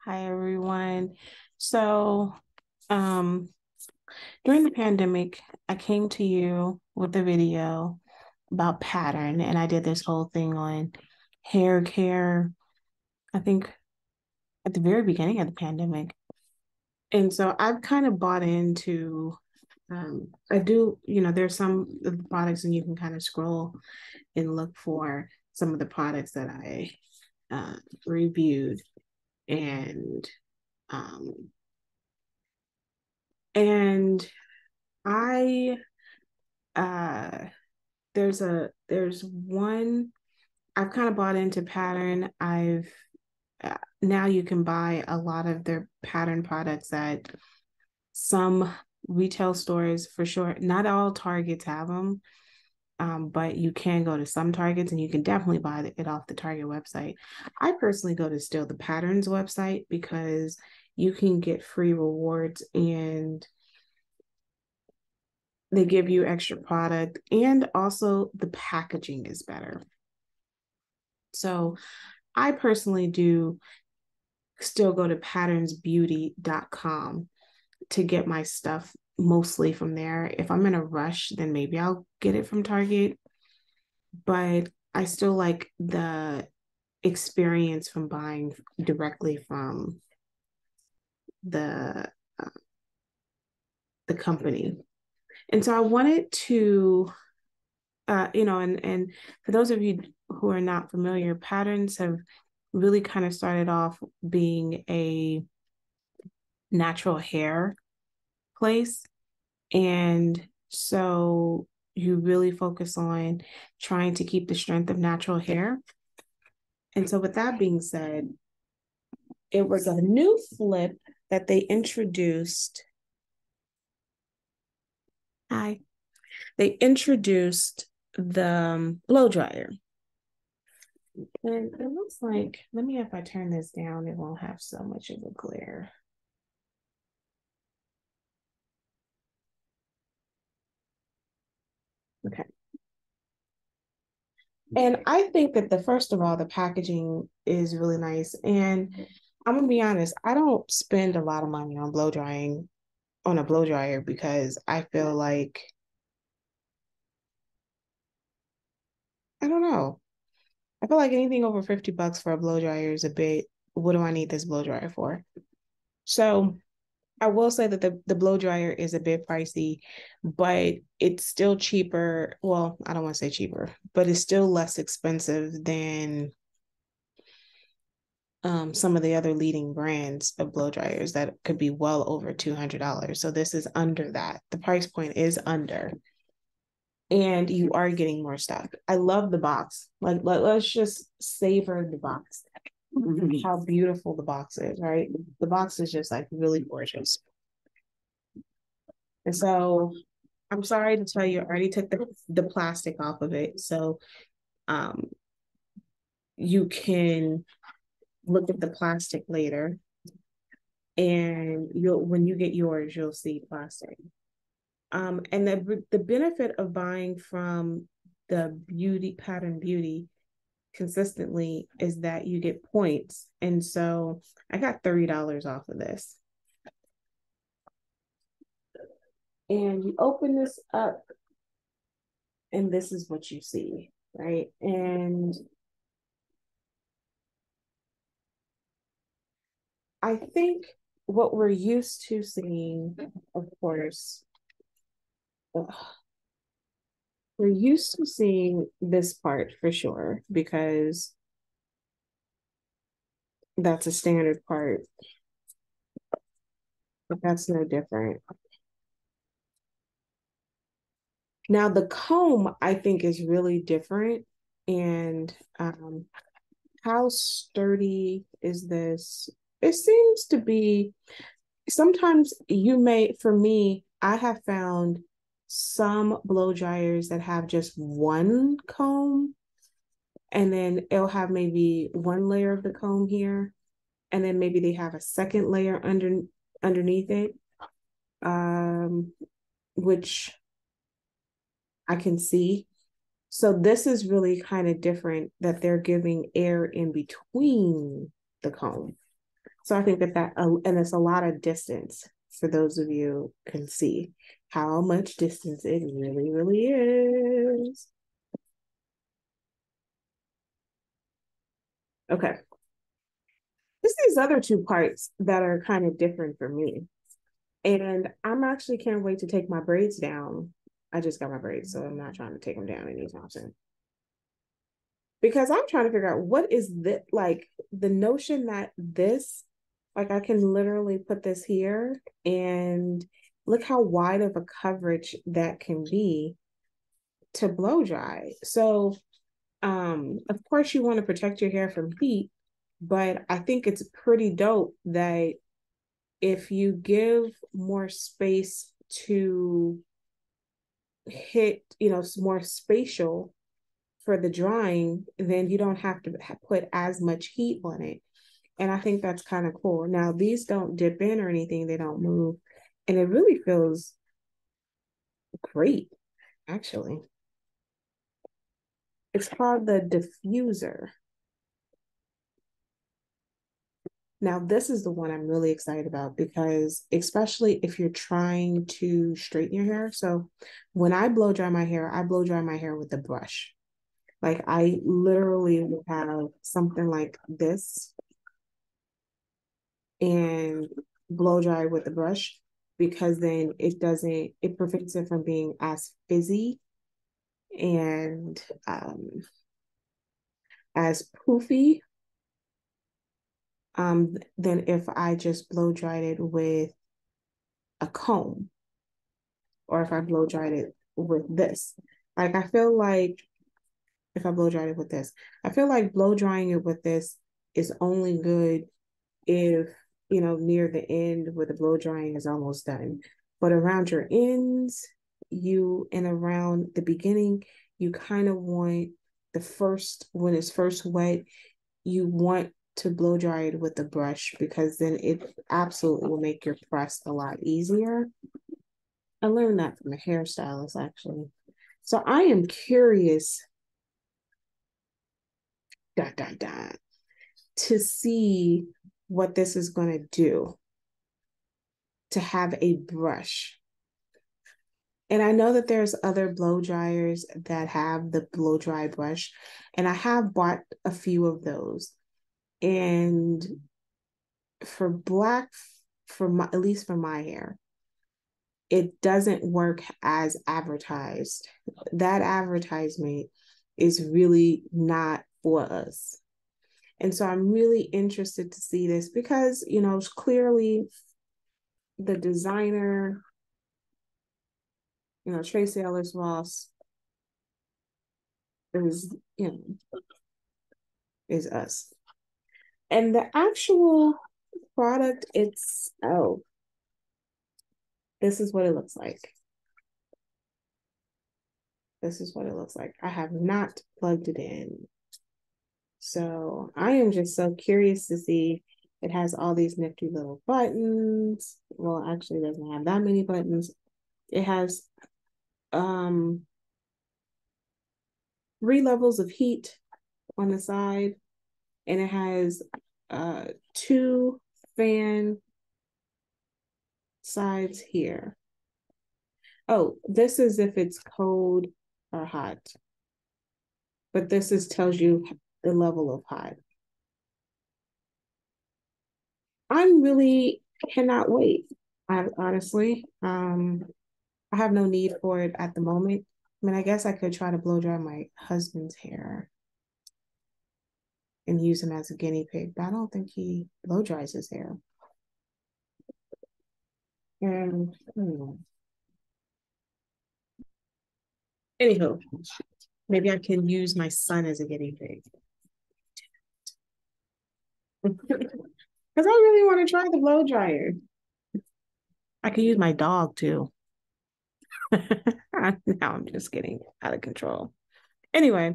Hi, everyone. So, um, during the pandemic, I came to you with a video about pattern, and I did this whole thing on hair care, I think at the very beginning of the pandemic. And so I've kind of bought into, I do, there's some of the products, and you can kind of scroll and look for some of the products that I uh, reviewed and, um, and I uh there's one I've kind of bought into pattern. I've Now you can buy a lot of their pattern products at some retail stores for sure. Not all Targets have them, but you can go to some Targets and you can definitely buy it off the Target website. I personally go to still the Patterns website because you can get free rewards and they give you extra product, and also the packaging is better. So I personally do still go to patternsbeauty.com to get my stuff mostly from there. If I'm in a rush, then maybe I'll get it from Target, but I still like the experience from buying directly from the uh, the company. And so I wanted to and for those of you who are not familiar, Patterns have really kind of started off being a natural hair place. And so you really focus on trying to keep the strength of natural hair. And so, with that being said, it was a new flip that they introduced. Hi. They introduced the blow dryer. And it looks like, let me, if I turn this down, it won't have so much of a glare. Okay. And I think that first of all, the packaging is really nice. And I'm gonna be honest, I don't spend a lot of money on a blow dryer because I feel like, I don't know. I feel like anything over $50 for a blow dryer is a bit, what do I need this blow dryer for? So I will say that the blow dryer is a bit pricey, but it's still cheaper. Well, I don't want to say cheaper, but it's still less expensive than some of the other leading brands of blow dryers that could be well over $200. So this is under that. The price point is under, and you are getting more stuff. I love the box. Like, let's just savor the box. How beautiful the box is, right? The box is just like really gorgeous. And so I'm sorry to tell you, I already took the plastic off of it. So um, you can look at the plastic later, and when you get yours, you'll see plastic. And the benefit of buying from the beauty pattern beauty consistently is that you get points. And so I got $30 off of this. And you open this up, and this is what you see, right? And I think what we're used to seeing, of course, ugh, we're used to seeing this part for sure, because that's a standard part, but that's no different. Now, the comb, I think, is really different. And how sturdy is this? It seems to be, sometimes for me, I have found some blow dryers that have just one comb, and then it'll have maybe one layer of the comb here, and then maybe they have a second layer underneath it, which I can see. So this is really kind of different, that they're giving air in between the comb. So I think and it's a lot of distance for those of you can see how much distance it really, really is. Okay. There's these other two parts that are kind of different for me. And I'm actually can't wait to take my braids down. I just got my braids, so I'm not trying to take them down anytime soon. Because I'm trying to figure out what is this, like the notion that this, like I can literally put this here and look how wide of a coverage that can be to blow dry. So of course you want to protect your hair from heat, but I think it's pretty dope that if you give more space to hit, more spatial for the drying, then you don't have to put as much heat on it. And I think that's kind of cool. Now, these don't dip in or anything, they don't move. And it really feels great, actually. It's called the diffuser. Now, this is the one I'm really excited about because, especially if you're trying to straighten your hair. So, when I blow dry my hair, I blow dry my hair with a brush. Like, I literally will have something like this and blow dry with the brush because then it prevents it from being as fizzy and as poofy than if I just blow dried it with a comb or if I blow dried it with this. Like I feel like if I blow dried it with this, I feel like blow drying it with this is only good if near the end where the blow drying is almost done. But around your ends, and around the beginning, you kind of want when it's first wet, you want to blow dry it with the brush because then it absolutely will make your press a lot easier. I learned that from a hairstylist actually. So I am curious to see what this is going to do to have a brush. And I know that there's other blow dryers that have the blow dry brush, and I have bought a few of those. And for at least for my hair, it doesn't work as advertised. That advertisement is really not for us. And so I'm really interested to see this because, clearly the designer, Tracee Ellis Ross is, is us. And the actual product itself, this is what it looks like. This is what it looks like. I have not plugged it in. So I am just so curious to see. It has all these nifty little buttons. Well, actually, it doesn't have that many buttons. It has 3 levels of heat on the side, and it has 2 fan sides here. Oh, this is if it's cold or hot. But this tells you the level of hot. I'm really cannot wait. I honestly, I have no need for it at the moment. I mean, I guess I could try to blow dry my husband's hair and use him as a guinea pig, but I don't think he blow dries his hair. And anywho, maybe I can use my son as a guinea pig. Because I really want to try the blow dryer. I could use my dog too. Now I'm just getting out of control. Anyway,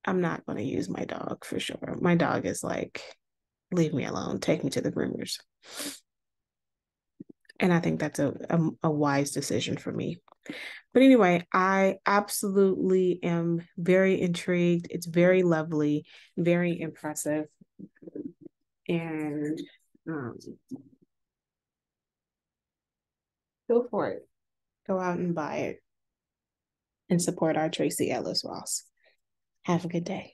I'm not going to use my dog for sure. My dog is like, leave me alone, take me to the groomers. And I think that's a wise decision for me. But anyway, I absolutely am very intrigued. It's very lovely, very impressive. And Um, Go for it. go out and buy it and support our Tracee Ellis Ross. Have a good day.